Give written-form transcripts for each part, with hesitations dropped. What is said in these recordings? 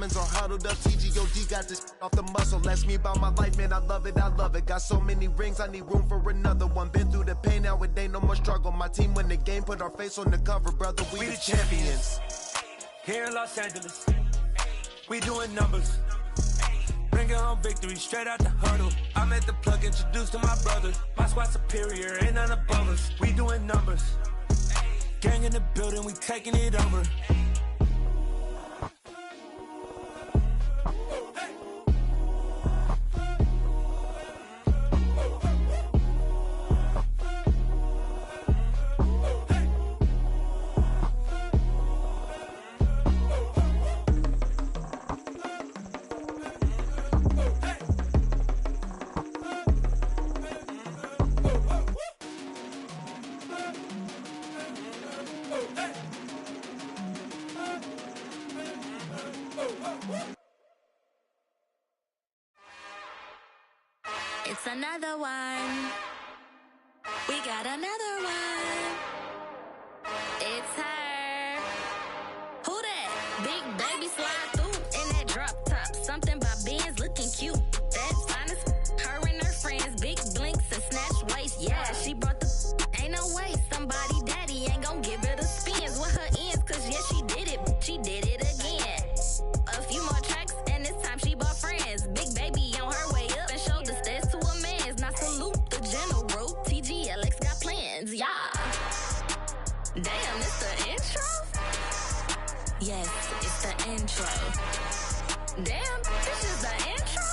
Are huddled up, TGOD got this off the muscle. That's me about my life, man, I love it, I love it. Got so many rings, I need room for another one. Been through the pain, now it ain't no more struggle. My team win the game, put our face on the cover, brother, we the champions. Here in Los Angeles, we doing numbers. Bringing home victory straight out the huddle. I'm at the plug, introduced to my brothers. My squad superior, ain't none above us. We doing numbers. Gang in the building, we taking it over. It's another one. We got another one. It's her. Who that? Big baby slide through in that drop top. Something about Benz looking cute. That's finest. Her and her friends, big blinks and snatch waist. Yeah, she brought the. Ain't no way somebody daddy ain't gon' give her the spins with her ends. Cause yeah, she did it. She did it again. A few more tracks and this time she bought friends. Big baby on her way up and showed the stairs to a man's. Now salute the general. TGLX got plans, yeah. Damn, it's the intro? Yes, it's the intro. Damn, this is the intro?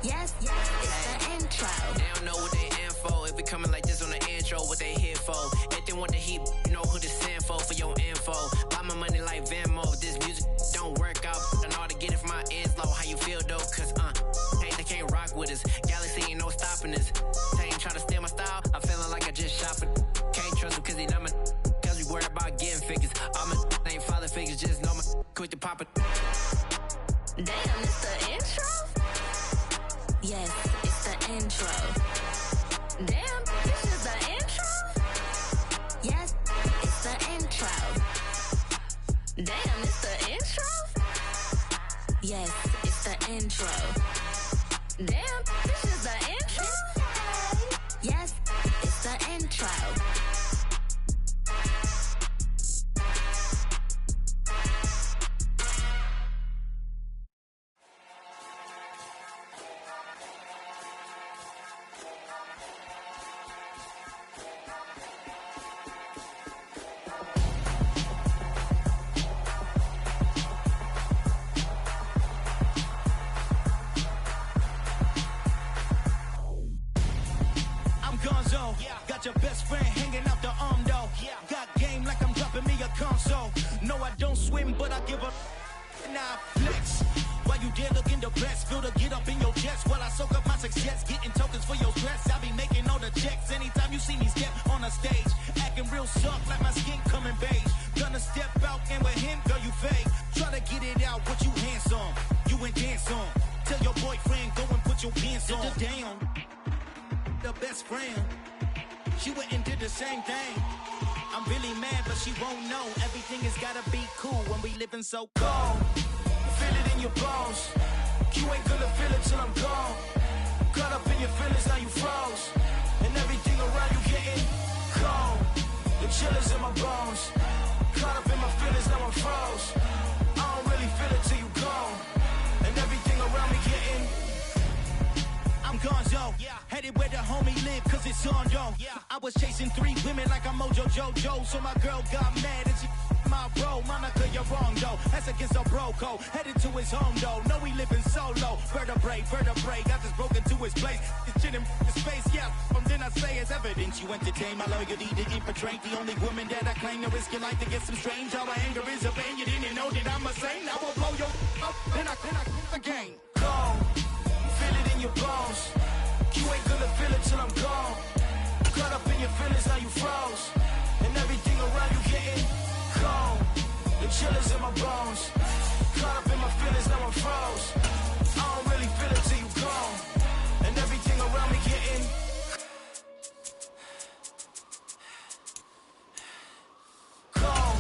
Yes, it's the intro. They don't know what they in for. If we coming like this on the intro, what they here for? If they want the heat, you know who to send for your info. Buy my money like Venmo. If this music don't work out, I know how to get it from my ends low. How you feel though? Cause hey, they can't rock with us. Galaxy ain't no stopping us. They ain't try to steal my style. I'm feeling like I just shopping. Can't trust him cause he not my. Cause we worried about getting figures. All my ain't father figures, just know my quick to pop it. Damn, it's the intro? Yes, it's the intro. Damn, this is the intro? Yes, it's the intro. Damn, it's the intro? Yes, it's the intro. Damn, this is the intro? Yes, it's the intro. Got your best friend hanging out the arm though. Got game like I'm dropping me a console. No, I don't swim, but I give a nah flex. While you there looking the best, feel the get up in your chest while I soak up my success, getting tokens for your stress. I be making all the checks anytime you see me step on a stage, acting real soft like my skin coming beige. Gonna step out and with him, girl, you fake. Try to get it out, what you hands on, you ain't dance on. Tell your boyfriend go and put your pants on. Down, the best friend. She went and did the same thing. I'm really mad, but she won't know. Everything has gotta be cool when we living so cold. Feel it in your bones. You ain't gonna feel it till I'm gone. Caught up in your feelings, now you froze. And everything around you getting cold. The chill is in my bones. Caught up in my feelings, now I'm froze. I don't really feel it till you gone. And everything around me getting I'm gonzo, headed where the homie live, cause it's on, yo. I was chasing 3 women like I'm Mojo Jojo, so my girl got mad and she my bro. Monica, you're wrong, though. That's against a bro code. Headed to his home, though. No, he living solo. Vertebrae, got this broken to his place. His chin in his face, yeah. From then I say it's evidence you entertain my loyalty to infiltrate. The only woman that I claim to risk your life to get some strange. All my anger is a pain. You didn't know that I'm a saint. I will blow your up, then I again. Go. Feel it in your bones. You ain't gonna feel it till I'm gone. Caught up in your feelings, now you froze. And everything around you getting cold. The chill is in my bones. Caught up in my feelings, now I'm froze. I don't really feel it till you gone. And everything around me getting cold.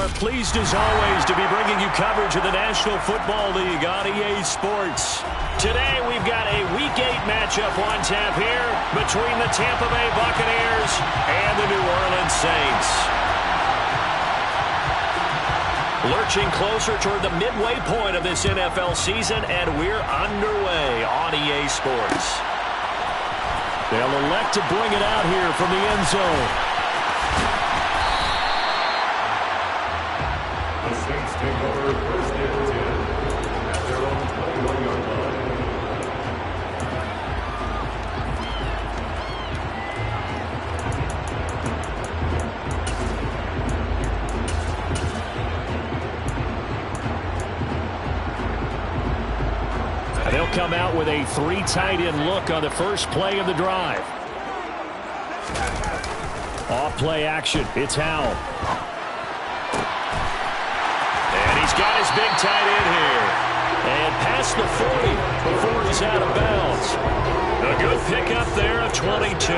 are pleased as always to be bringing you coverage of the National Football League on EA Sports. Today we've got a Week 8 matchup on tap here between the Tampa Bay Buccaneers and the New Orleans Saints. Lurching closer toward the midway point of this NFL season, and we're underway on EA Sports. They'll elect to bring it out here from the end zone. The Saints take over first and 10 at their own 21-yard line. They'll come out with a 3 tight end look on the first play of the drive. Off play action. It's Howell. And he's got his big tight end here. And past the 40 before he's out of bounds. A good pickup there of 22.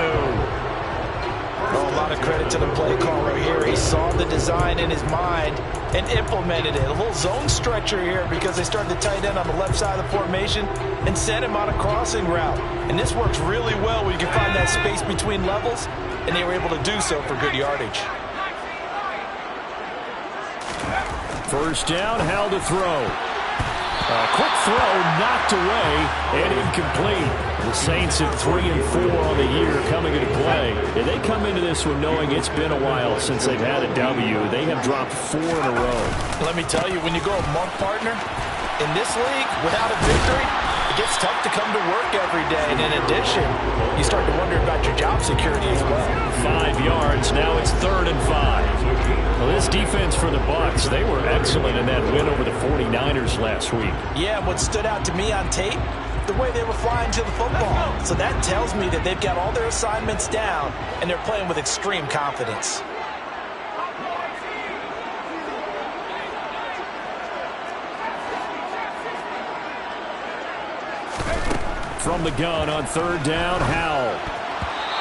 Oh, a lot of credit to the play caller here. He saw the design in his mind and implemented it. A little zone stretcher here because they started the tight end on the left side of the formation and sent him on a crossing route. And this works really well where you can find that space between levels, and they were able to do so for good yardage. First down, Howell to throw. A quick throw knocked away and incomplete. The Saints at 3 and 4 on the year coming into play. And they come into this one knowing it's been a while since they've had a W. They have dropped 4 in a row. Let me tell you, when you go a month, partner, in this league, without a victory, it gets tough to come to work every day. And in addition, you start to wonder about your job security as well. 5 yards. Now it's 3rd and 5. Well, this defense for the Bucs, they were excellent in that win over the 49ers last week. Yeah, what stood out to me on tape, the way they were flying to the football. So that tells me that they've got all their assignments down, and they're playing with extreme confidence. From the gun on 3rd down, Howell.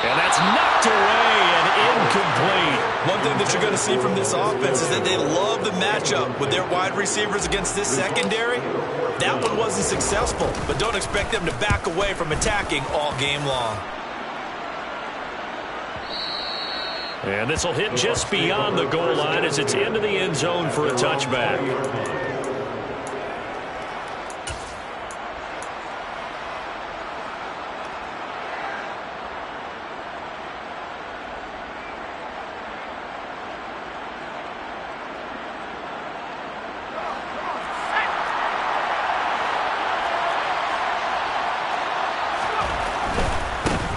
And that's knocked away and incomplete. One thing that you're going to see from this offense is that they love the matchup with their wide receivers against this secondary. That one wasn't successful, but don't expect them to back away from attacking all game long. And this will hit just beyond the goal line as it's into the end zone for a touchback.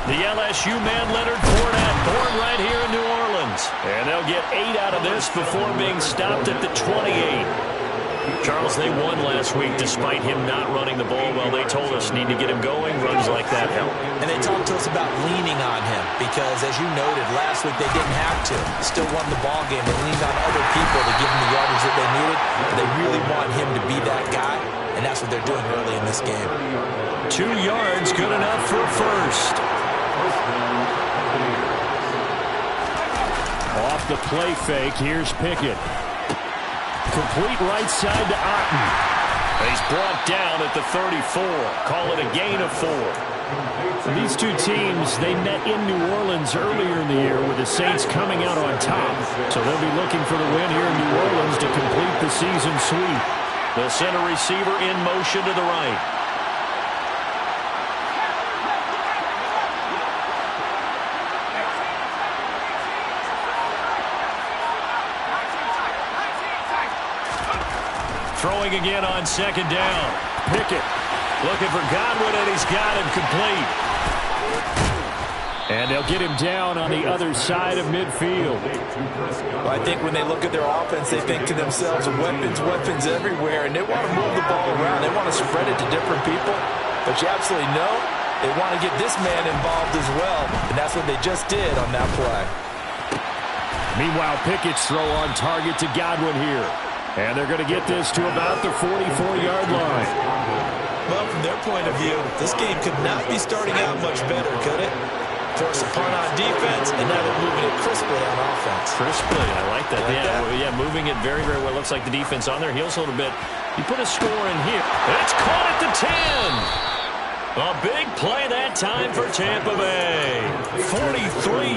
The LSU man Leonard Fournette, born right here in New Orleans. And they'll get 8 out of this before being stopped at the 28. Charles, they won last week despite him not running the ball well. They told us need to get him going. Runs like that help. And they talked to us about leaning on him because, as you noted, last week they didn't have to. Still won the ball game. They leaned on other people to give them the yardage that they needed. But they really want him to be that guy, and that's what they're doing early in this game. 2 yards, good enough for a first. Off the play fake, here's Pickett. Complete right side to Otten. He's brought down at the 34. Call it a gain of 4. These two teams, they met in New Orleans earlier in the year with the Saints coming out on top. So they'll be looking for the win here in New Orleans to complete the season sweep. The center receiver in motion to the right. Throwing again on 2nd down. Pickett looking for Godwin, and he's got him complete. And they'll get him down on the other side of midfield. Well, I think when they look at their offense, they think to themselves, weapons everywhere, and they want to move the ball around. They want to spread it to different people. But you absolutely know they want to get this man involved as well, and that's what they just did on that play. Meanwhile, Pickett's throw on target to Godwin here. And they're going to get this to about the 44-yard line. Well, from their point of view, this game could not be starting out much better, could it? Force a punt on defense, and now they're moving it crisply on offense. Crisply, I like that. Yeah, moving it very, very well. Looks like the defense on their heels a little bit. You put a score in here. It's caught at the 10. A big play that time for Tampa Bay. 43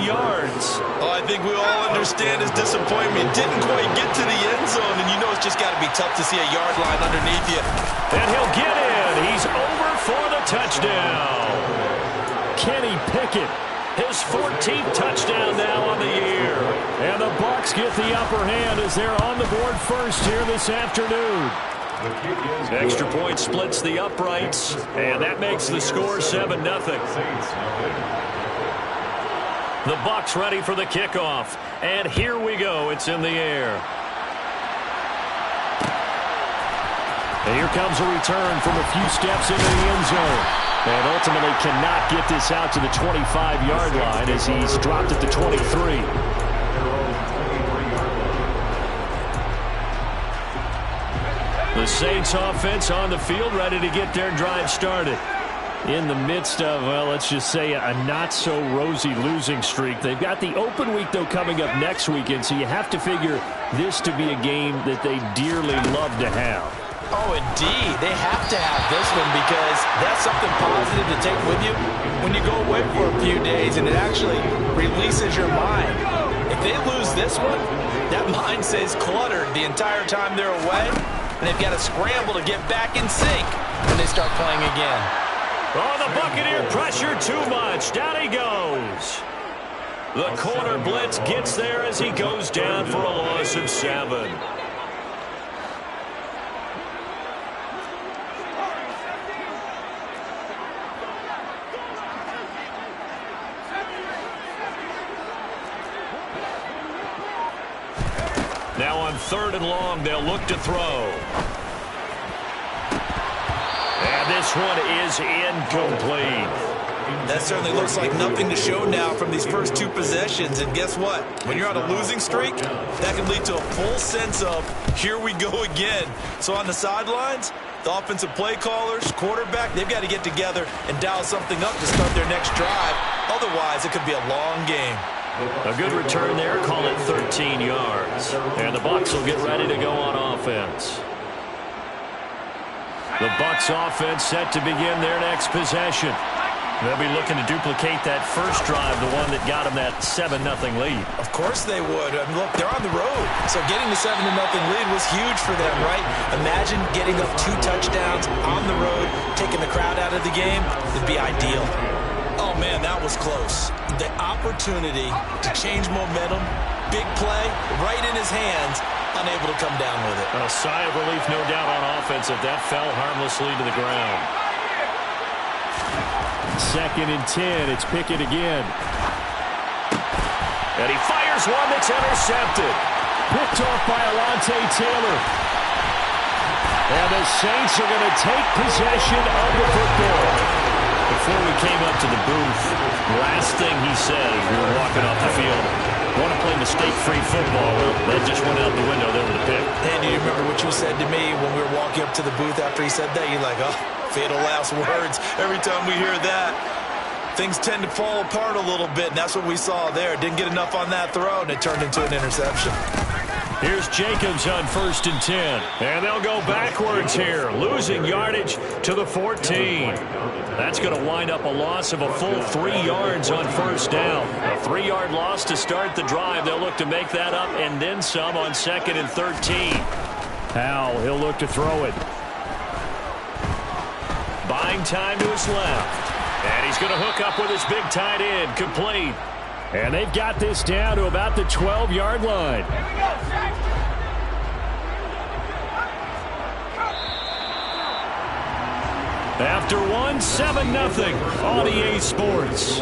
yards. Oh, I think we all understand his disappointment. Didn't quite get to the end zone, and you know it's just got to be tough to see a yard line underneath you. And he'll get in. He's over for the touchdown. Kenny Pickett, his 14th touchdown now on the year. And the Bucs get the upper hand as they're on the board first here this afternoon. Extra point splits the uprights, and that makes the score 7-0. The Bucs ready for the kickoff, and here we go. It's in the air. And here comes a return from a few steps into the end zone. And ultimately cannot get this out to the 25-yard line as he's dropped at the 23. The Saints offense on the field, ready to get their drive started. In the midst of, well, let's just say a not-so-rosy losing streak. They've got the open week, though, coming up next weekend, so you have to figure this to be a game that they dearly love to have. Oh, indeed. They have to have this one because that's something positive to take with you when you go away for a few days, and it actually releases your mind. If they lose this one, that mind stays cluttered the entire time they're away, and they've got to scramble to get back in sync when they start playing again. Oh, the Buccaneer pressure too much. Down he goes. The corner blitz gets there as he goes down for a loss of 7. Now on 3rd and long, they'll look to throw. And this one is incomplete. That certainly looks like nothing to show now from these first 2 possessions. And guess what? When you're on a losing streak, that can lead to a full sense of, here we go again. So on the sidelines, the offensive play callers, quarterback, they've got to get together and dial something up to start their next drive. Otherwise, it could be a long game. A good return there, call it 13 yards. And the Bucs will get ready to go on offense. The Bucs offense set to begin their next possession. They'll be looking to duplicate that first drive, the one that got them that 7-0 lead. Of course they would. I mean, look, they're on the road. So getting the 7-0 lead was huge for them, right? Imagine getting up 2 touchdowns on the road, taking the crowd out of the game. It'd be ideal. Oh, man, that was close. The opportunity to change momentum, big play, right in his hands, unable to come down with it. A sigh of relief, no doubt, on offense if that fell harmlessly to the ground. 2nd and 10, it's Pickett again. And he fires one that's intercepted. Picked off by Alontae Taylor. And the Saints are going to take possession of the football. Before we came up to the booth, last thing he said as we were walking off the field, want to play mistake-free football. Well, that just went out the window there with the pick. And do you remember what you said to me when we were walking up to the booth after he said that? You're like, oh, fatal last words. Every time we hear that, things tend to fall apart a little bit, and that's what we saw there. Didn't get enough on that throw, and it turned into an interception. Here's Jacobs on 1st and 10. And they'll go backwards here, losing yardage to the 14. That's going to wind up a loss of a full 3 yards on 1st down. A 3-yard loss to start the drive. They'll look to make that up and then some on 2nd and 13. Howell, he'll look to throw it. Buying time to his left. And he's going to hook up with his big tight end, complete. And they've got this down to about the 12-yard line. After 7-0 on EA Sports.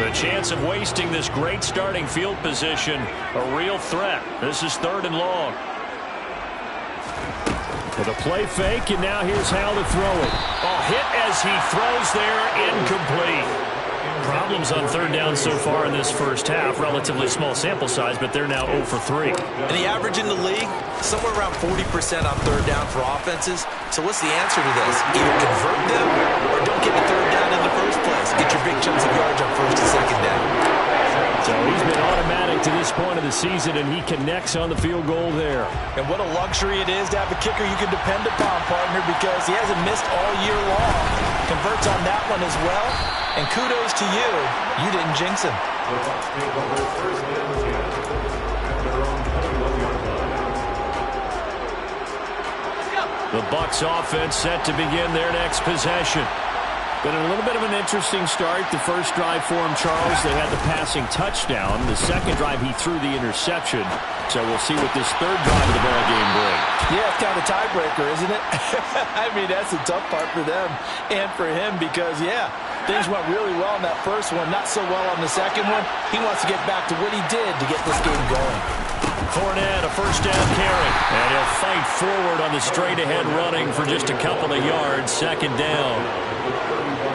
The chance of wasting this great starting field position, a real threat. This is 3rd and long. With a play fake, and now here's Howell to throw it. Oh, hit as he throws there, incomplete. problems on third down so far in this first half. Relatively small sample size, but they're now 0 for 3. And the average in the league, somewhere around 40% on third down for offenses. So what's the answer to this? Either convert them or don't get the third down in the first place. Get your big chunks of yards on first and second down. So he's been automatic to this point of the season, and he connects on the field goal there. And what a luxury it is to have a kicker you can depend upon, partner, because he hasn't missed all year long. Converts on that one as well. And kudos to you. You didn't jinx him. The Bucs offense set to begin their next possession. Been a little bit of an interesting start. The first drive for him, Charles, they had the passing touchdown. The second drive, he threw the interception. So we'll see what this third drive of the ball game brings. Yeah, it's kind of a tiebreaker, isn't it? I mean, that's the tough part for them and for him because, yeah, things went really well in that first one, not so well on the second one. He wants to get back to what he did to get this game going. Fournette, a first down carry. And he'll fight forward on the straight-ahead running for just a couple of yards. Second down.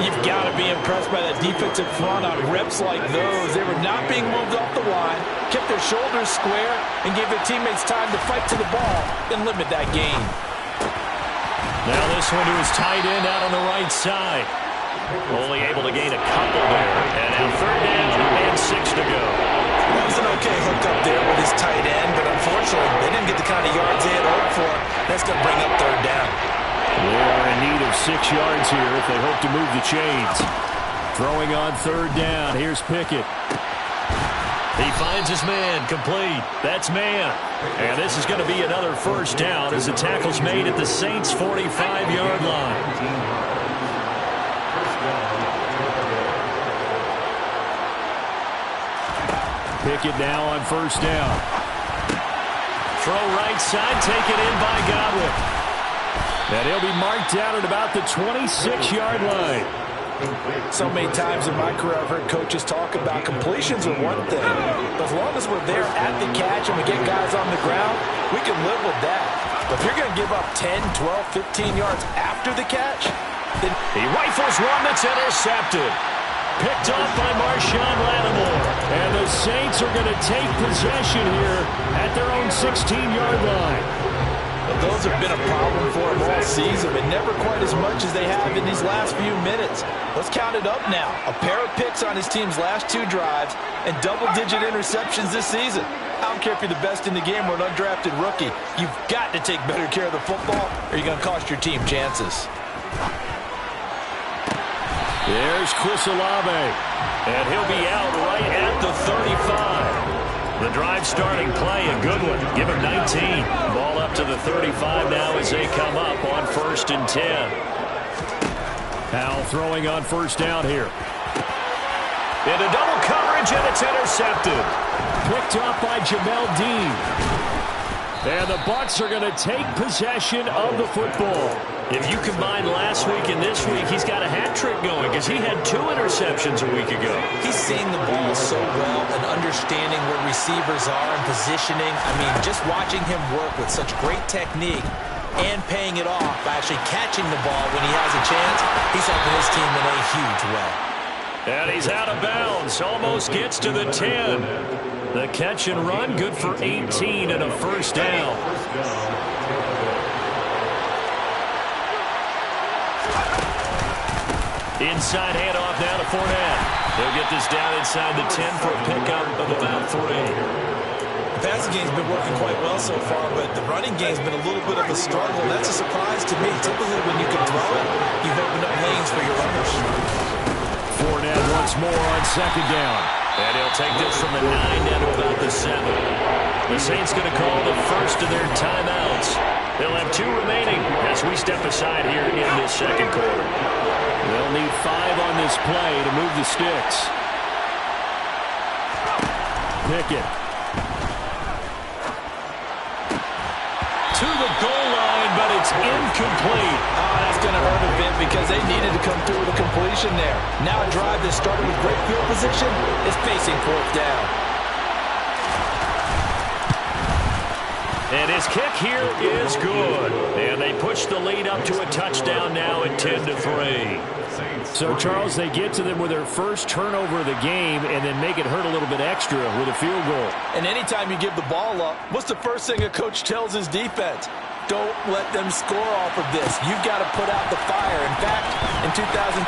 You've got to be impressed by that defensive front on reps like those. They were not being moved off the line, kept their shoulders square, and gave their teammates time to fight to the ball and limit that gain. Now this one to his tight end out on the right side. Only able to gain a couple there. And now third down and 6 to go. That was an okay hook up there with his tight end, but unfortunately, they didn't get the kind of yards they had hoped for. That's going to bring up third down. They are in need of 6 yards here if they hope to move the chains. Throwing on third down. Here's Pickett. He finds his man. Complete. That's man. And this is going to be another first down as the tackle's made at the Saints' 45-yard line. Pickett now on first down. Throw right side, taken in by Godwin. And he'll be marked down at about the 26-yard line. So many times in my career I've heard coaches talk about completions are one thing. But as long as we're there at the catch and we get guys on the ground, we can live with that. But if you're going to give up 10, 12, 15 yards after the catch, then he rifles one that's intercepted. Picked up by Marshawn Lattimore. And the Saints are going to take possession here at their own 16-yard line. Well, those have been a problem for him all season, but never quite as much as they have in these last few minutes. Let's count it up now. A pair of picks on his team's last 2 drives and double-digit interceptions this season. I don't care if you're the best in the game or an undrafted rookie. You've got to take better care of the football or you're going to cost your team chances. There's Chris Olave, and he'll be out right at the 35. The drive starting play, a good one. Give him 19. Ball up to the 35 now as they come up on first and 10. Powell throwing on first down here. Into double coverage, and it's intercepted. Picked up by Jamel Dean. And the Bucs are going to take possession of the football. If you combine last week and this week, he's got a hat trick going because he had 2 interceptions a week ago. He's seeing the ball so well and understanding where receivers are and positioning. I mean, just watching him work with such great technique and paying it off by actually catching the ball when he has a chance, he's helping his team in a huge way. And he's out of bounds, almost gets to the 10. The catch and run, good for 18 and a first down. Inside handoff now to Fournette. They'll get this down inside the 10 for a pickup of about 3. The passing game's been working quite well so far, but the running game's been a little bit of a struggle. That's a surprise to me. Typically, when you can throw it, you've opened up lanes for your runners. Fournette once more on second down. And he'll take this from the 9 down to about the 7. The Saints going to call the first of their timeouts. They'll have 2 remaining as we step aside here in this second quarter. They'll need 5 on this play to move the sticks. Pickett. To the goal line, but it's incomplete. Oh, that's going to hurt a bit because they needed to come through with a completion there. Now a drive that started with great field position is facing 4th down. And his kick here is good. And they push the lead up to a touchdown now at 10-3. Saints So, Charles, they get to them with their first turnover of the game and then make it hurt a little bit extra with a field goal. And anytime you give the ball up, what's the first thing a coach tells his defense? Don't let them score off of this. You've got to put out the fire. In fact, in 2021,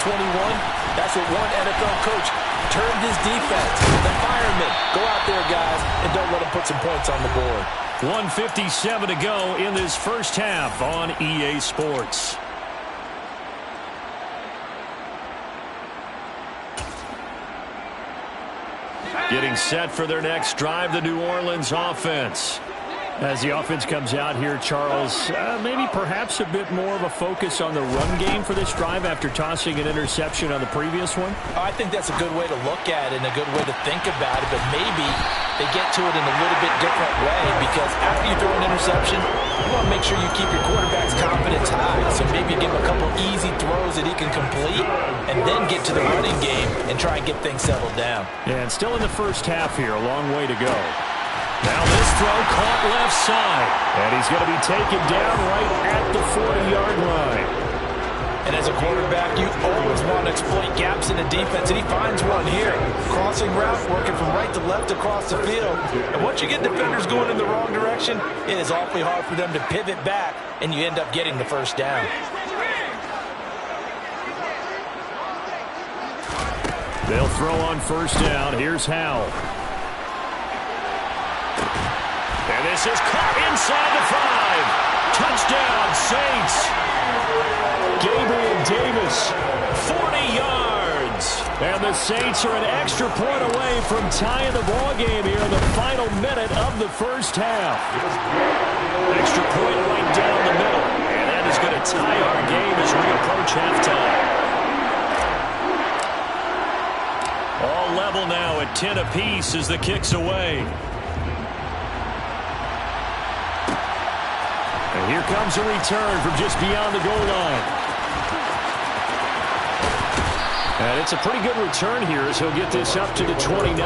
that's what one NFL coach termed his defense. The firemen. Go out there, guys, and don't let them put some points on the board. 1:57 to go in this first half on EA Sports. Getting set for their next drive, the New Orleans offense. As the offense comes out here, Charles, maybe perhaps a bit more of a focus on the run game for this drive after tossing an interception on the previous one? I think that's a good way to look at it and a good way to think about it, but maybe they get to it in a little bit different way because after you throw an interception, you want to make sure you keep your quarterback's confidence high. So maybe you give him a couple easy throws that he can complete and then get to the running game and try and get things settled down. Yeah, and still in the first half here, a long way to go. Now this throw caught left side, and he's going to be taken down right at the 40-yard line. And as a quarterback, you always want to exploit gaps in the defense, and he finds one here. Crossing route, working from right to left across the field. And once you get defenders going in the wrong direction, it is awfully hard for them to pivot back, and you end up getting the first down. They'll throw on first down. Here's Howell. And this is caught inside the 5. Touchdown, Saints. Gabriel Davis, 40 yards. And the Saints are an extra point away from tying the ball game here in the final minute of the first half. Extra point right down the middle. And that is going to tie our game as we approach halftime. All level now at 10 apiece as the kick's away. And here comes a return from just beyond the goal line. And it's a pretty good return here as he'll get this up to the 29.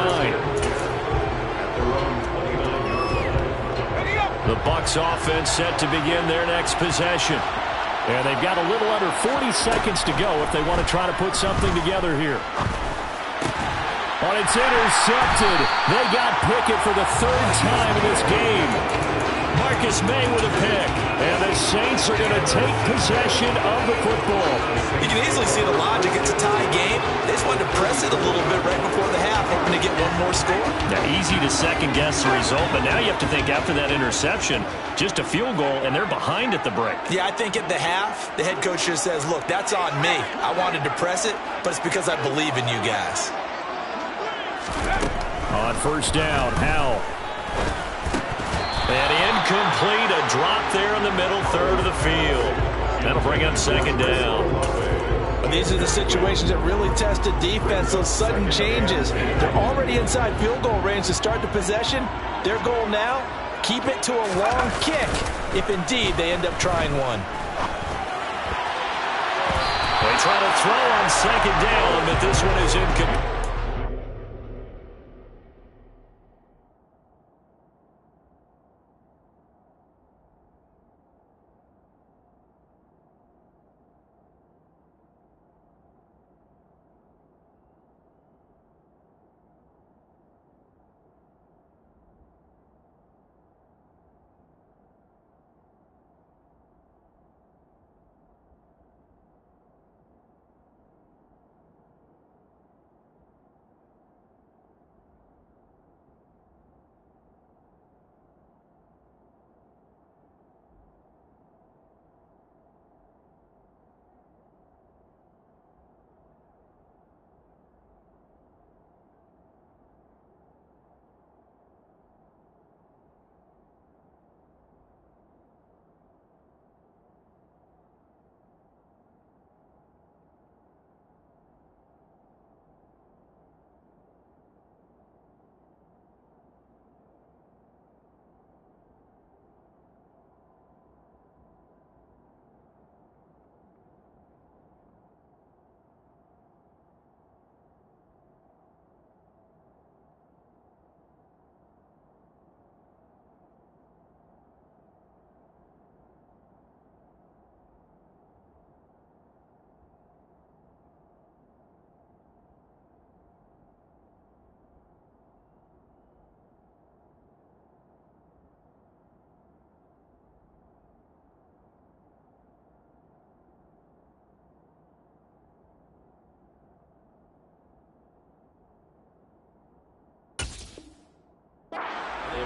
The Bucs offense set to begin their next possession. And they've got a little under 40 seconds to go if they want to try to put something together here. But it's intercepted. They got Pickett for the 3rd time in this game. Marcus May with a pick. And the Saints are going to take possession of the football. You can easily see the logic. It's a tie game. They just wanted to press it a little bit right before the half, hoping to get one more score. Now, easy to second-guess the result, but now you have to think after that interception, just a field goal, and they're behind at the break. Yeah, I think at the half, the head coach just says, look, that's on me. I wanted to press it, but it's because I believe in you guys. On first down, Howell. And incomplete, a drop there in the middle third of the field. That'll bring up second down. And these are the situations that really test a defense, those sudden changes. They're already inside field goal range to start the possession. Their goal now, keep it to a long kick, if indeed they end up trying one. They try to throw on second down, but this one is incomplete.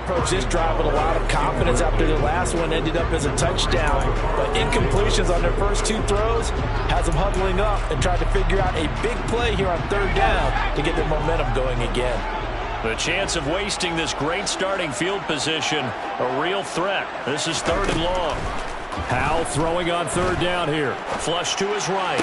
approached this drive with a lot of confidence after their last one ended up as a touchdown. But incompletions on their first 2 throws has them huddling up and trying to figure out a big play here on 3rd down to get their momentum going again. The chance of wasting this great starting field position, a real threat. This is 3rd and long. Howell throwing on 3rd down here. Flush to his right.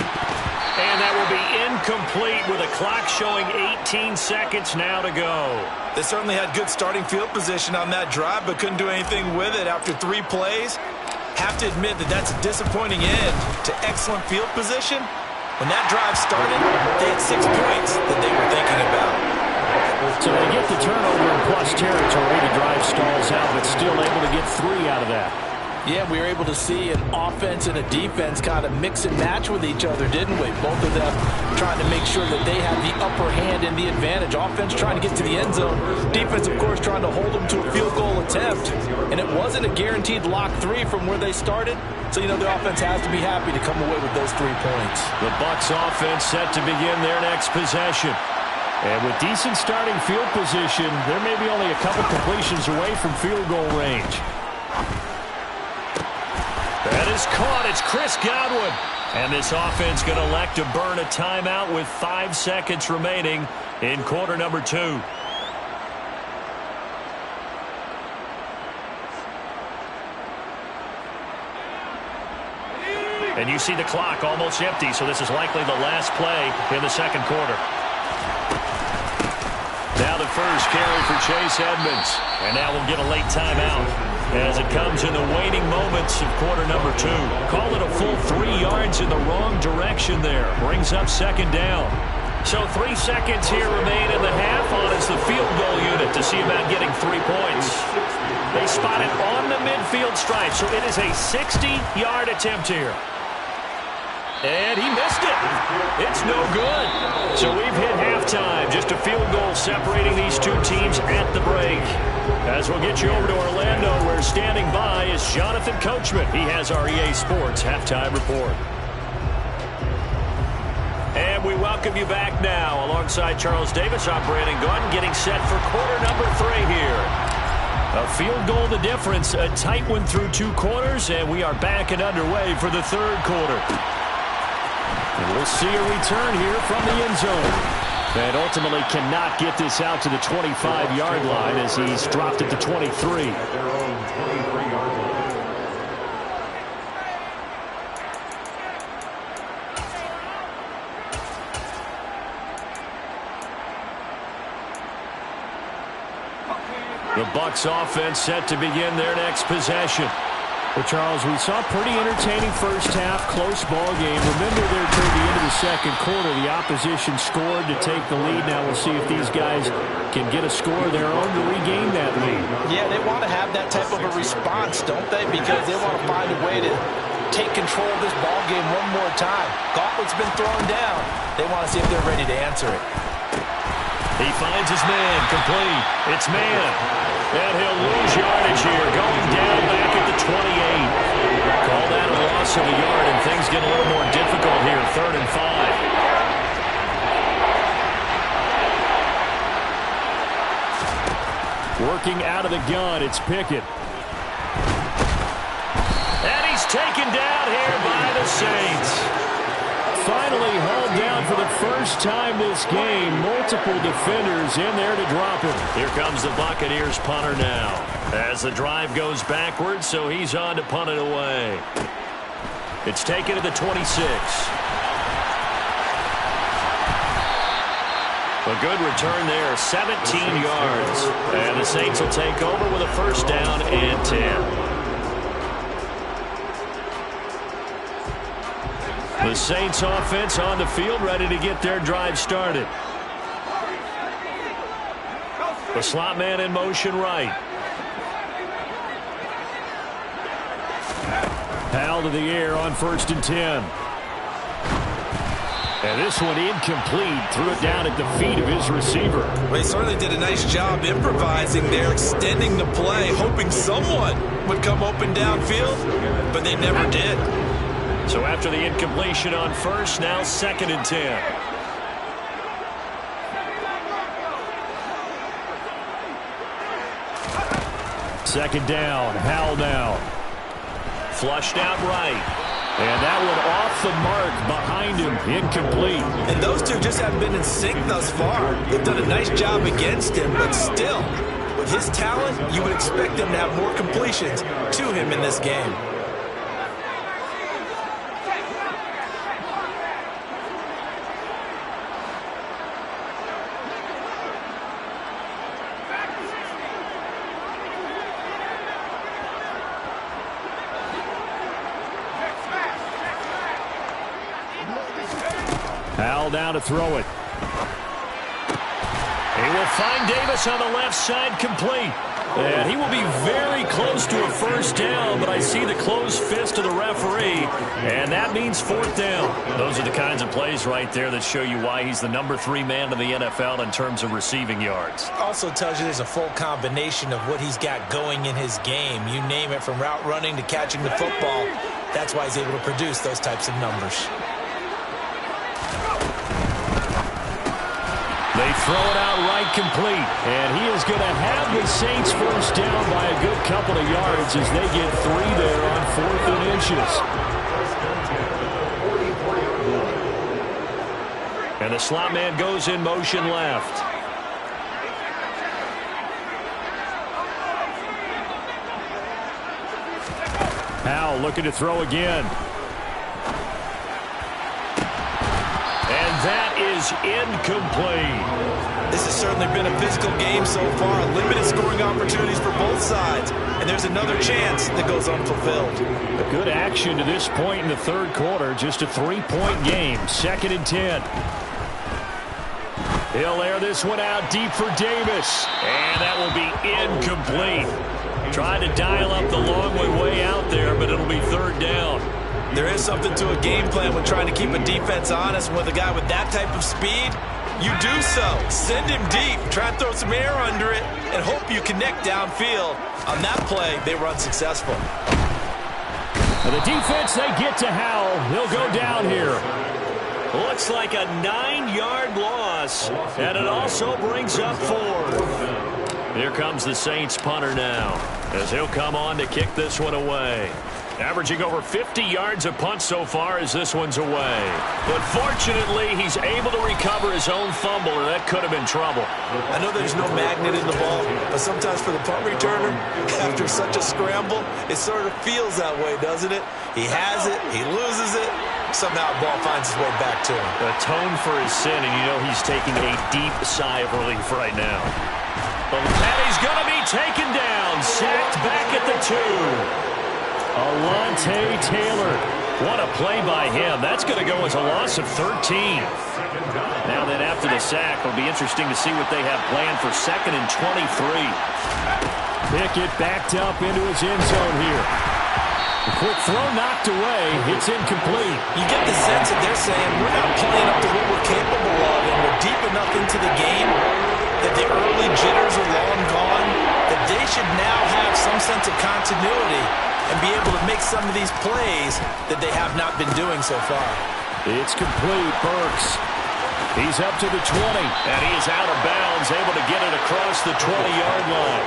And that will be incomplete with a clock showing 18 seconds now to go. They certainly had good starting field position on that drive, but couldn't do anything with it after 3 plays. Have to admit that that's a disappointing end to excellent field position. When that drive started, they had 6 points that they were thinking about. So they get the turnover in plus territory. The drive stalls out, but still able to get 3 out of that. Yeah, we were able to see an offense and a defense kind of mix and match with each other, didn't we? Both of them trying to make sure that they have the upper hand and the advantage. Offense trying to get to the end zone. Defense, of course, trying to hold them to a field goal attempt. And it wasn't a guaranteed lock 3 from where they started. So, you know, the offense has to be happy to come away with those 3 points. The Bucs offense set to begin their next possession. And with decent starting field position, there may be only a couple completions away from field goal range. That is caught. It's Chris Godwin. And this offense going to elect to burn a timeout with 5 seconds remaining in quarter number 2. And you see the clock almost empty, so this is likely the last play in the second quarter. Now the first carry for Chase Edmonds. And now we'll get a late timeout as it comes in the waning moments of quarter number 2. Call it a full 3 yards in the wrong direction there. Brings up 2nd down. So 3 seconds here remain in the half on as the field goal unit to see about getting 3 points. They spot it on the midfield stripe, so it is a 60-yard attempt here. And he missed it. It's no good. So we've hit halftime. Just a field goal separating these 2 teams at the break. As we'll get you over to Orlando, where standing by is Jonathan Coachman. He has our EA Sports halftime report. And we welcome you back now. Alongside Charles Davis, I'm Brandon Gunn, getting set for quarter number 3 here. A field goal the difference. A tight one through 2 quarters, and we are back and underway for the 3rd quarter. And we'll see a return here from the end zone. And ultimately cannot get this out to the 25-yard line as he's dropped it to 23. The Bucs offense set to begin their next possession. Well, Charles, we saw a pretty entertaining first half, close ball game. Remember there toward the end of the second quarter, the opposition scored to take the lead. Now we'll see if these guys can get a score of their own to regain that lead. Yeah, they want to have that type of a response, don't they? Because they want to find a way to take control of this ball game one more time. Gauntlet's been thrown down. They want to see if they're ready to answer it. He finds his man, complete. It's man. And he'll lose yardage here, going down back at the 28. Call that a loss of a yard, and things get a little more difficult here, 3rd and 5. Working out of the gun, it's Pickett. And he's taken down here by the Saints. Finally hauled down for the first time this game. Multiple defenders in there to drop him. Here comes the Buccaneers punter now. As the drive goes backwards, so he's on to punt it away. It's taken to the 26. A good return there, 17 yards. And the Saints will take over with a first down and 10. The Saints offense on the field, ready to get their drive started. The slot man in motion right. Howell to the air on 1st and 10. And this one incomplete. Threw it down at the feet of his receiver. Well, he certainly did a nice job improvising there, extending the play, hoping someone would come open downfield, but they never did. So after the incompletion on 1st, now 2nd and 10. Second down, Howell now. Flushed out right. And that one off the mark behind him, incomplete. And those two just haven't been in sync thus far. They've done a nice job against him, but still, with his talent, you would expect them to have more completions to him in this game. Howell down to throw it. He will find Davis on the left side, complete. And he will be very close to a first down, but I see the closed fist of the referee, and that means fourth down. Those are the kinds of plays right there that show you why he's the number 3 man in the NFL in terms of receiving yards. Also tells you there's a full combination of what he's got going in his game. You name it, from route running to catching the football. That's why he's able to produce those types of numbers. They throw it out right, complete. And he is going to have the Saints first down by a good couple of yards as they get 3 there on 4th and inches. And the slot man goes in motion left. Howell looking to throw again. That is incomplete. This has certainly been a physical game so far. Limited scoring opportunities for both sides. And there's another chance that goes unfulfilled. A good action to this point in the third quarter. Just a 3-point game. 2nd and 10. He'll air this one out deep for Davis. And that will be incomplete. Trying to dial up the long way out there, but it'll be 3rd down. There is something to a game plan when trying to keep a defense honest. With a guy with that type of speed, you do so. Send him deep. Try and throw some air under it and hope you connect downfield. On that play, they were unsuccessful. And the defense, they get to Howell. He'll go down here. Looks like a 9-yard loss, and it also brings up 4th. Here comes the Saints punter now, as he'll come on to kick this one away. Averaging over 50 yards a punt so far as this one's away. But fortunately, he's able to recover his own fumble, or that could have been trouble. I know there's no magnet in the ball, but sometimes for the punt returner, after such a scramble, it sort of feels that way, doesn't it? He has it, he loses it, somehow the ball finds its way back to him. Atone for his sin, and you know he's taking a deep sigh of relief right now. But he's going to be taken down, sacked back at the 2. Alontae Taylor. What a play by him. That's going to go as a loss of 13. Now then, after the sack, it'll be interesting to see what they have planned for 2nd and 23. Pickett backed up into his end zone here. The quick throw knocked away. It's incomplete. You get the sense that they're saying we're not playing up to what we're capable of, and we're deep enough into the game that the early jitters are long gone, that they should now have some sense of continuity and be able to make some of these plays that they have not been doing so far. It's complete. Burks. He's up to the 20, and he is out of bounds, able to get it across the 20-yard line.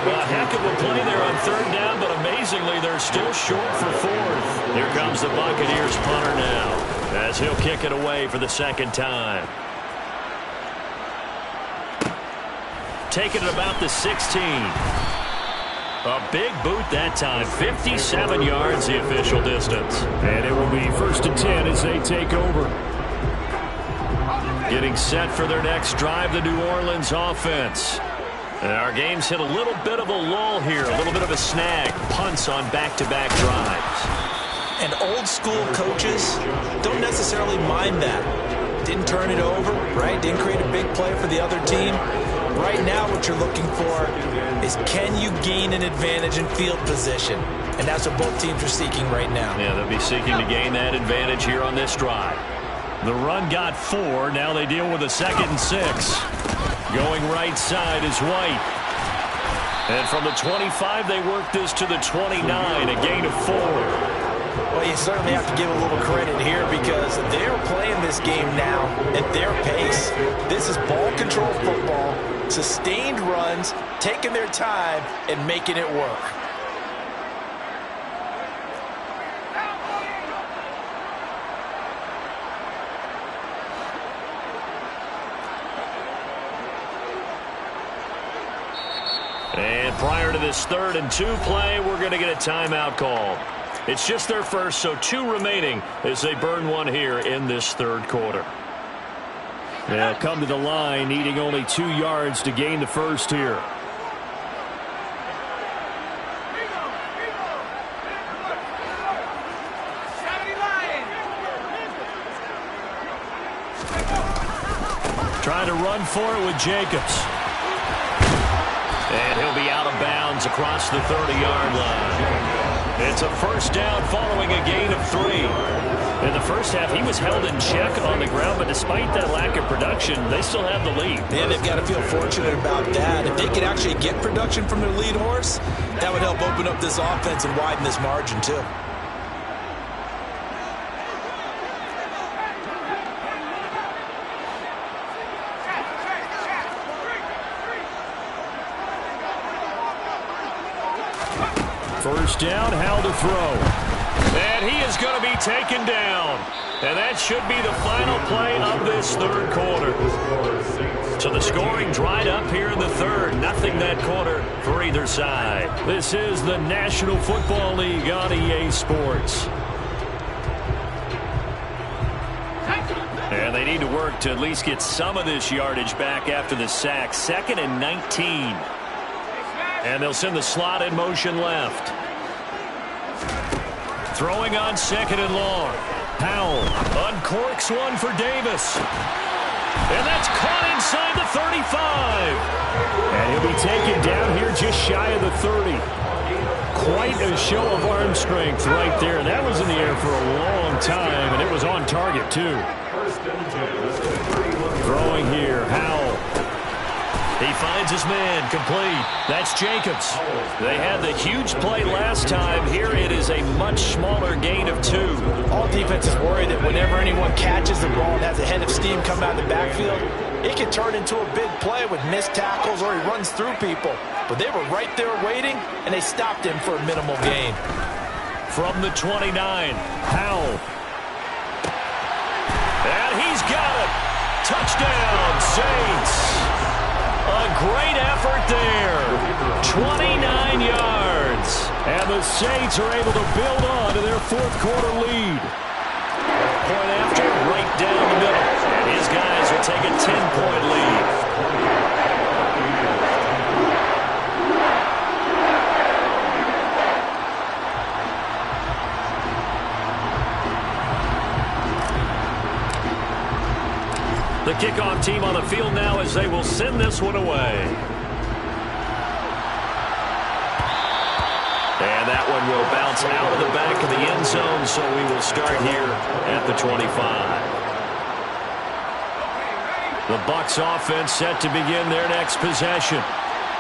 Well, a heck of a play there on 3rd down, but amazingly, they're still short for 4th. Here comes the Buccaneers punter now, as he'll kick it away for the 2nd time. Taking it about the 16. A big boot that time. 57 yards the official distance. And it will be 1st and 10 as they take over. Getting set for their next drive, the New Orleans offense. And our game's hit a little bit of a lull here, a little bit of a snag. Punts on back-to-back drives. And old school coaches don't necessarily mind that. Didn't turn it over, right? Didn't create a big play for the other team. Right now what you're looking for is, can you gain an advantage in field position? And that's what both teams are seeking right now. Yeah, they'll be seeking to gain that advantage here on this drive. The run got 4. Now they deal with a 2nd and 6. Going right side is White. And from the 25, they work this to the 29, a gain of 4. Well, you certainly have to give a little credit here because they're playing this game now at their pace. This is ball control football, sustained runs, taking their time, and making it work. And prior to this 3rd and 2 play, we're going to get a timeout call. It's just their first, so 2 remaining as they burn one here in this 3rd quarter. They'll come to the line, needing only 2 yards to gain the first here. Trying to run for it with Jacobs. And he'll be out of bounds across the 30-yard line. It's a first down following a gain of 3. In the first half, he was held in check on the ground, but despite that lack of production, they still have the lead. And they've got to feel fortunate about that. If they could actually get production from their lead horse, that would help open up this offense and widen this margin, too. First down, Howell to throw. And he is going to be taken down. And that should be the final play of this 3rd quarter. So the scoring dried up here in the 3rd. Nothing that quarter for either side. This is the National Football League on EA Sports. And they need to work to at least get some of this yardage back after the sack. 2nd and 19. And they'll send the slot in motion left. Throwing on 2nd and long. Howell uncorks one for Davis. And that's caught inside the 35. And he'll be taken down here just shy of the 30. Quite a show of arm strength right there. That was in the air for a long time, and it was on target, too. Throwing here, Howell. He finds his man, complete. That's Jacobs. They had the huge play last time. Here it is a much smaller gain of 2. All defenses worry that whenever anyone catches the ball and has a head of steam come out of the backfield, it can turn into a big play with missed tackles or he runs through people. But they were right there waiting, and they stopped him for a minimal gain. From the 29, Howell. And he's got it. Touchdown, Saints. A great effort there. 29 yards. And the Saints are able to build on to their 4th quarter lead. Point after, right down the middle. And his guys will take a 10-point lead. The kickoff team on the field now as they will send this one away. And that one will bounce out of the back of the end zone, so we will start here at the 25. The Bucs offense set to begin their next possession.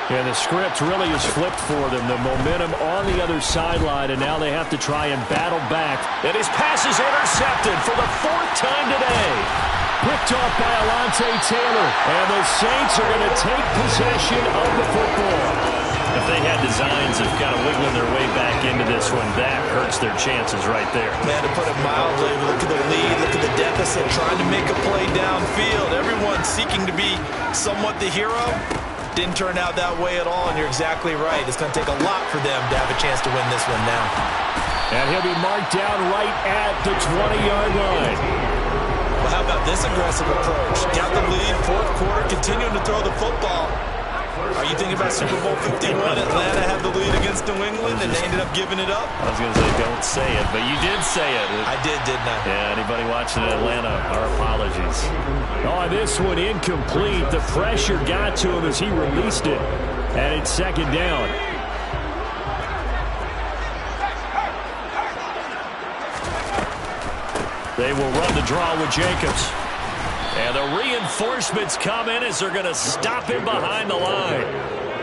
And the script really is flipped for them. The momentum on the other sideline, and now they have to try and battle back. And his pass is intercepted for the 4th time today. Picked off by Alontae Taylor. And the Saints are going to take possession of the football. If they had designs of kind of wiggling their way back into this one, that hurts their chances right there. Man, to put it mildly, look at the lead, look at the deficit, trying to make a play downfield. Everyone seeking to be somewhat the hero. Didn't turn out that way at all, and you're exactly right. It's going to take a lot for them to have a chance to win this one now. And he'll be marked down right at the 20-yard line. Well, how about this aggressive approach? Got the lead, 4th quarter, continuing to throw the football. Are you thinking about Super Bowl 51? Atlanta had the lead against New England, and they ended up giving it up? I was going to say, don't say it, but you did say it. I did, didn't I? Yeah, anybody watching in Atlanta, our apologies. Oh, this one incomplete. The pressure got to him as he released it, and it's 2nd down. They will run the draw with Jacobs. And the reinforcements come in as they're going to stop him behind the line.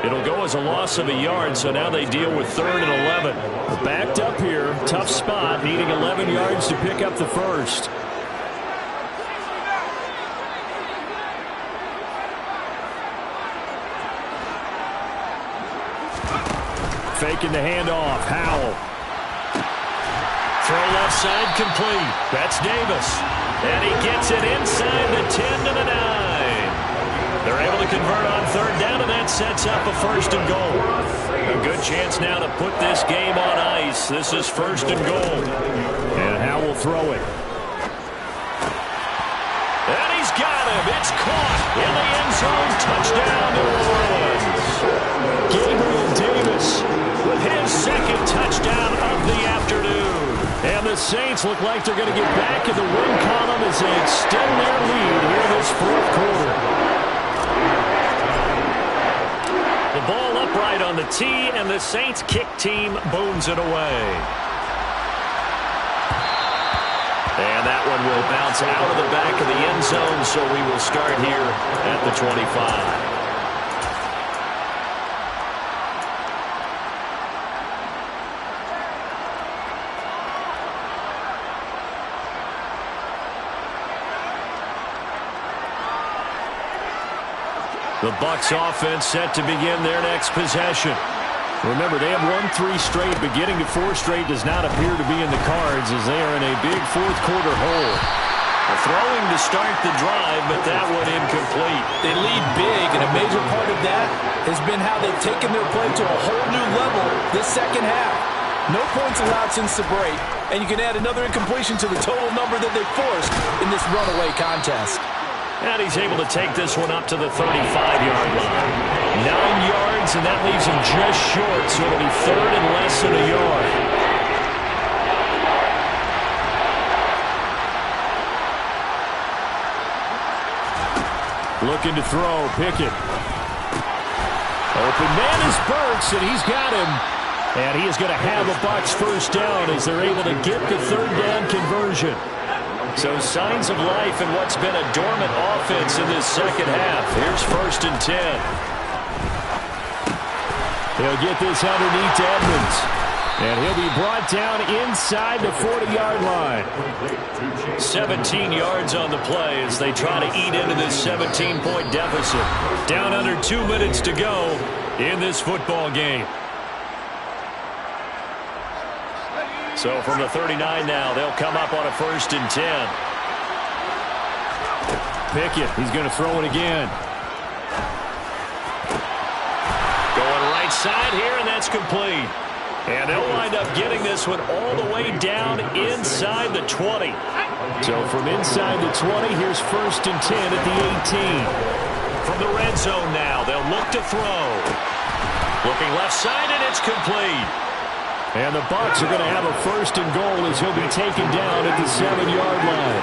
It'll go as a loss of a yard, so now they deal with 3rd and 11. They're backed up here. Tough spot, needing 11 yards to pick up the first. Faking the handoff. Howell. Throw left side complete. That's Davis. And he gets it inside the 10 to the 9. They're able to convert on 3rd down, and that sets up a 1st and goal. A good chance now to put this game on ice. This is 1st and goal. And Howell will throw it. And he's got him. It's caught in the end zone. Touchdown, New Orleans. Gabriel Davis with his 2nd touchdown of the afternoon. And the Saints look like they're going to get back in the win column as they extend their lead here in this 4th quarter. The ball upright on the tee, and the Saints kick team booms it away. And that one will bounce out of the back of the end zone, so we will start here at the 25. The Bucs offense set to begin their next possession. Remember, they have won 3 straight, but getting to 4 straight does not appear to be in the cards as they are in a big 4th quarter hole. Throwing to start the drive, but that one incomplete. They lead big, and a major part of that has been how they've taken their play to a whole new level this 2nd half. No points allowed since the break, and you can add another incompletion to the total number that they forced in this runaway contest. And he's able to take this one up to the 35-yard line. 9 yards, and that leaves him just short, so it'll be 3rd and less than a yard. Looking to throw, Pickett. Open man is Burks, and he's got him. And he is going to have a Bucs 1st down as they're able to get the 3rd down conversion. So signs of life in what's been a dormant offense in this 2nd half. Here's 1st and 10. He'll get this underneath to Edmonds. And he'll be brought down inside the 40-yard line. 17 yards on the play as they try to eat into this 17-point deficit. Down under 2 minutes to go in this football game. So from the 39 now, they'll come up on a 1st and 10. Pickett, he's going to throw it again. Going right side here, and that's complete. And they'll wind up getting this one all the way down inside the 20. So from inside the 20, here's 1st and 10 at the 18. From the red zone now, they'll look to throw. Looking left side, and it's complete. And the Bucs are going to have a 1st and goal as he'll be taken down at the 7-yard line.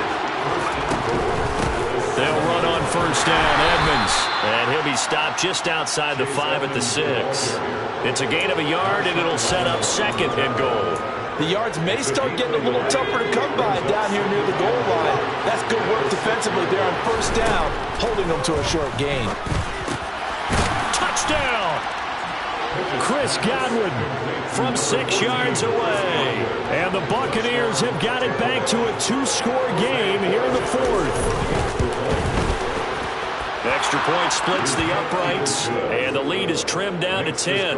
They'll run on 1st down, Edmonds. And he'll be stopped just outside the 5 at the 6. It's a gain of a yard, and it'll set up 2nd and goal. The yards may start getting a little tougher to come by down here near the goal line. That's good work defensively there on 1st down, holding them to a short gain. Touchdown! Chris Godwin from 6 yards away. And the Buccaneers have got it back to a 2-score game here in the 4th. Extra point splits the uprights, and the lead is trimmed down to 10.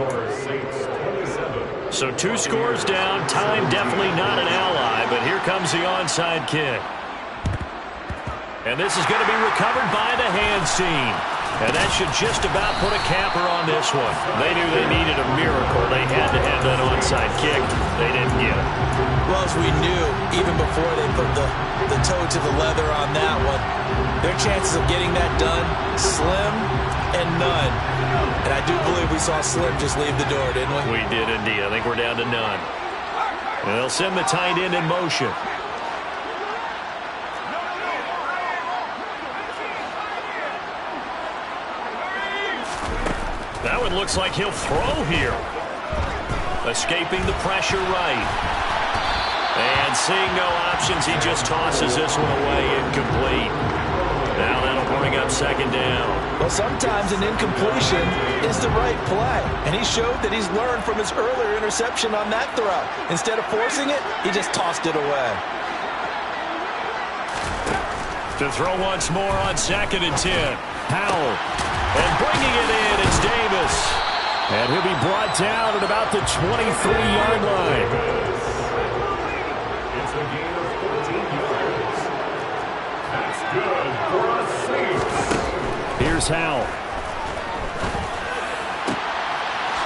So 2 scores down. Time definitely not an ally, but here comes the onside kick. And this is going to be recovered by the hands team. And that should just about put a capper on this one. They knew they needed a miracle. They had to have that onside kick. They didn't get it. Well, as we knew, even before they put the toe to the leather on that one, their chances of getting that done, slim and none. And I do believe we saw Slim just leave the door, didn't we? We did indeed. I think we're down to none. And they'll send the tight end in motion. That one looks like he'll throw here. Escaping the pressure right. And seeing no options, he just tosses this one away incomplete. Now that'll bring up second down. Well, sometimes an incompletion is the right play, and he showed that he's learned from his earlier interception on that throw. Instead of forcing it, he just tossed it away. To throw once more on 2nd and 10. Howell. And bringing it in, it's Davis. And he'll be brought down at about the 23-yard line. It's a gain of 14 yards. That's good for a Saints. Here's Howell.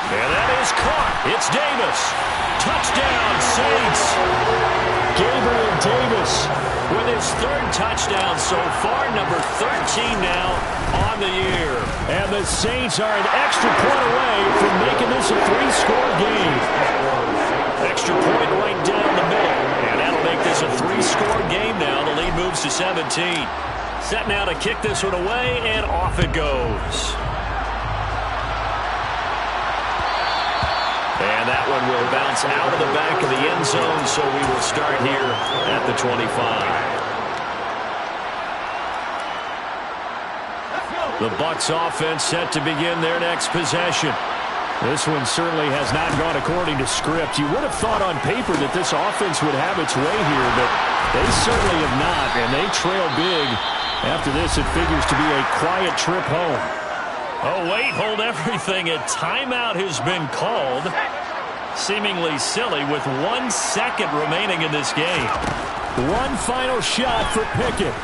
And that is caught. It's Davis. Touchdown, Saints. Gabriel Davis with his 3rd touchdown so far, number 13 now on the year. And the Saints are an extra point away from making this a 3-score game. Extra point right down the middle. And that'll make this a 3-score game now. The lead moves to 17. Set now to kick this one away, and off it goes. And that one will bounce out of the back of the end zone, so we will start here at the 25. The Bucs offense set to begin their next possession. This one certainly has not gone according to script. You would have thought on paper that this offense would have its way here, but they certainly have not, and they trail big. After this, it figures to be a quiet trip home. Oh, wait, hold everything. A timeout has been called. Seemingly silly with 1 second remaining in this game. One final shot for Pickett.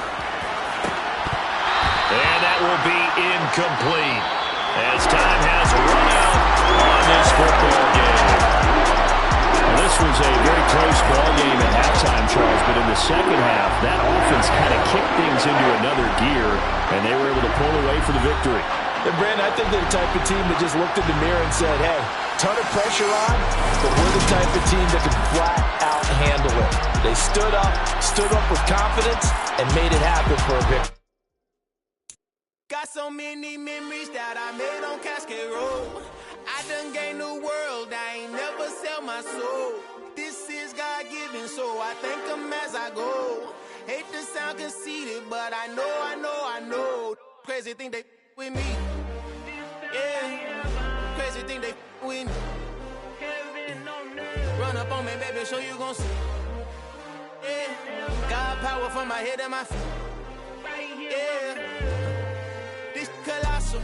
And that will be incomplete as time has run out on this football game. Well, this was a very close ball game at halftime, Charles, but in the second half, that offense kind of kicked things into another gear, and they were able to pull away for the victory. And Brandon, I think they're the type of team that just looked in the mirror and said, hey, ton of pressure on, but we're the type of team that can flat out handle it. They stood up with confidence, and made it happen for a victory. Got so many memories that I made on Cascade Road. I done gained the world, I ain't never sell my soul. This is God-given, so I thank him as I go. Hate to sound conceited, but I know. Crazy thing they with me. Yeah, crazy thing they with me. Run up on me, baby, show you gon' see. Yeah, God power from my head and my feet. Yeah, this colossal.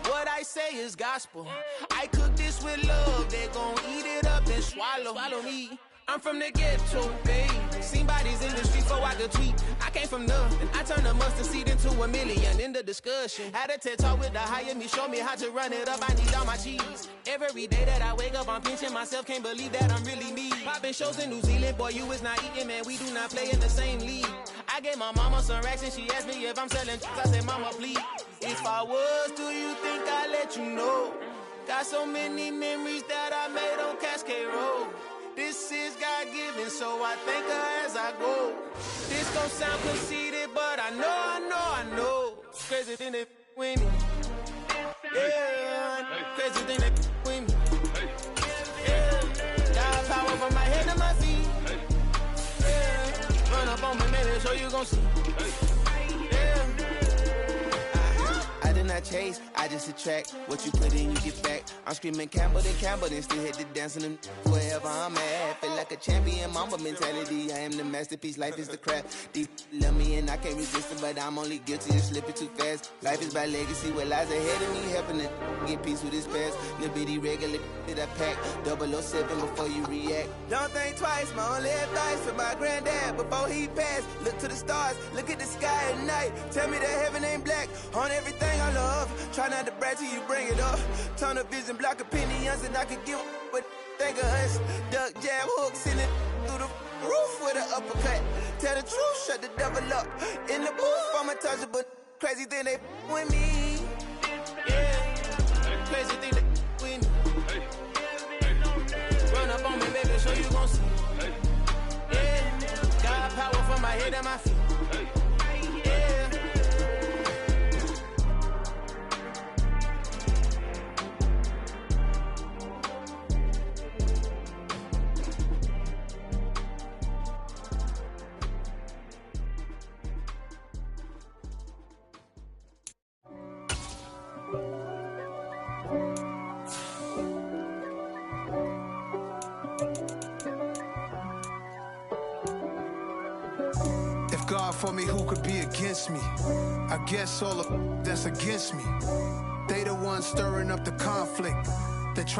What I say is gospel. I cook this with love. They gon' eat it up and swallow me. I'm from the ghetto, babe. Seen bodies in the streets before I could tweet. I came from nothing. I turned a mustard seed into $1 million in the discussion. Had a TED talk with the higher me, show me how to run it up. I need all my cheese. Every day that I wake up, I'm pinching myself. Can't believe that I'm really me. Popping shows in New Zealand, boy, you is not eating, man. We do not play in the same league. I gave my mama some racks and she asked me if I'm selling. I said, mama, please. If I was, do you think I'd let you know? Got so many memories that I made on Cascade Road. This is God-given, so I thank her as I go. This gon' sound conceited, but I know. Crazy thing they with me. Yeah, crazy thing they with me. Yeah, God power from my head to my feet. Yeah, run up on me, maybe so you gon' see. Yeah. I did not chase, I just attract. What you put in, you get back. I'm screaming Campbell, then still hit the dance and them wherever I'm at. Feel like a champion, mamba mentality. I am the masterpiece, life is the crap. Deep love me and I can't resist it, but I'm only guilty of slipping too fast. Life is by legacy, what lies ahead of me, helping to get peace with his past. Little bitty regular that I pack, 007 before you react. Don't think twice, my only advice for my granddad before he passed. Look to the stars, look at the sky at night. Tell me that heaven ain't black on everything I love. Try not to brag till you bring it up. Tunnel vision, block opinions, and I could give what think of us. Duck jab hooks in it through the roof with an uppercut. Tell the truth, shut the devil up. In the booth, I'm untouchable. Crazy thing they with me. Yeah, crazy thing they with me. Run up on me, baby, so you gon' see. Yeah, God power from my head and my feet. If God for me, who could be against me? I guess all the that's against me. They the ones stirring up the conflict. They try